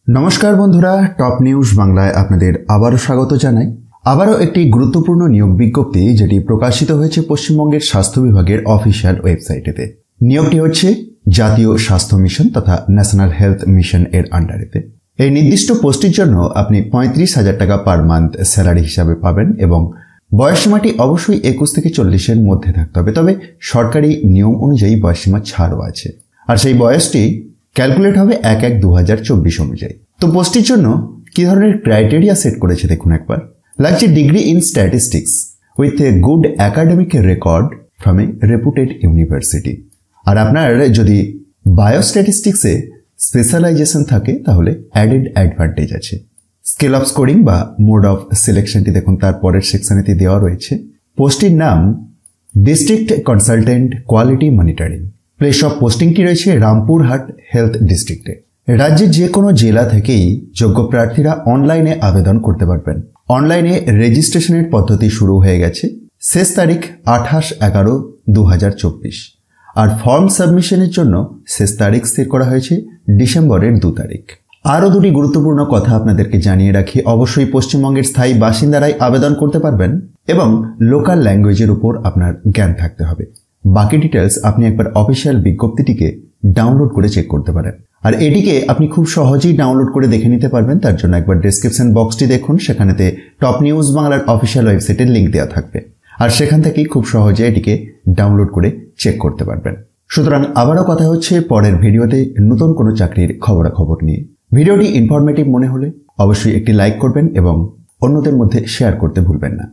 নমস্কার বন্ধুরা, top news বাংলায় আপনাদের আবারও স্বাগত জানাই। আবারও একটি গুরুত্বপূর্ণ নিয়োগ বিজ্ঞপ্তি যেটি প্রকাশিত হয়েছে পশ্চিমবঙ্গের স্বাস্থ্য বিভাগের অফিসিয়াল ওয়েবসাইটেতে। নিয়োগটি হচ্ছে জাতীয় স্বাস্থ্য মিশন তথা ন্যাশনাল হেলথ মিশন এর আন্ডারেতে। এই নির্দিষ্ট পোস্টের জন্য আপনি 35,000 টাকা পার মান্থ স্যালারি হিসাবে পাবেন এবং বয়সসীমাটি অবশ্যই 21 থেকে 40-এর মধ্যে থাকতে হবে। তবে সরকারি নিয়ম অনুযায়ী বয়সসীমা ছাড়ও আছে, আর সেই বয়সটি ক্যালকুলেট হবে 1/1/2024 অনুযায়ী। তো পোস্টের জন্য কি ধরনের ক্রাইটেরিয়া সেট করেছে দেখুন একবার। লাগছে degree in statistics with a good academic record from a reputed university. আর আপনার যদি বায়োস্ট্যাটিস্টিক্সে স্পেশালাইজেশন থাকে তাহলে অ্যাডেড অ্যাডভান্টেজ আছে। স্কেল অফ স্কোরিং বা মোড অফ সিলেকশনটি দেখুন তার পরের সেকশনেতে দেওয়া রয়েছে। পোস্টটির নাম district consultant quality monitoring. Place of পোস্টিংটি রয়েছে রামপুরহাট হেলথ ডিস্ট্রিক্টে। রাজ্যের যে কোনো জেলা থেকেই যোগ্য প্রার্থীরা অনলাইনে আবেদন করতে পারবেন। অনলাইনে রেজিস্ট্রেশনের পদ্ধতি শুরু হয়ে গেছে। শেষ তারিখ 28/11/2024 আর ফর্ম সাবমিশনের জন্য শেষ তারিখ স্থির করা হয়েছে ডিসেম্বরের 2 তারিখ। আরও দুটি গুরুত্বপূর্ণ কথা আপনাদেরকে জানিয়ে রাখি। অবশ্যই পশ্চিমবঙ্গের স্থায়ী বাসিন্দারাই আবেদন করতে পারবেন এবং লোকাল ল্যাঙ্গুয়েজের উপর আপনার জ্ঞান থাকতে হবে। বাকি ডিটেলস আপনি একবার অফিসিয়াল বিজ্ঞপ্তিটিকে ডাউনলোড করে চেক করতে পারেন। আর এটিকে আপনি খুব সহজেই ডাউনলোড করে দেখে নিতে পারবেন। তার জন্য একবার ডেসক্রিপশন বক্সটি দেখুন, সেখানেতে টপ নিউজ বাংলার অফিসিয়াল ওয়েবসাইটের লিঙ্ক দেওয়া থাকবে, আর সেখান থেকেই খুব সহজে এটিকে ডাউনলোড করে চেক করতে পারবেন। সুতরাং আবারও কথা হচ্ছে পরের ভিডিওতে নতুন কোনো চাকরির খবরাখবর নিয়ে। ভিডিওটি ইনফরমেটিভ মনে হলে অবশ্যই একটি লাইক করবেন এবং অন্যদের মধ্যে শেয়ার করতে ভুলবেন না।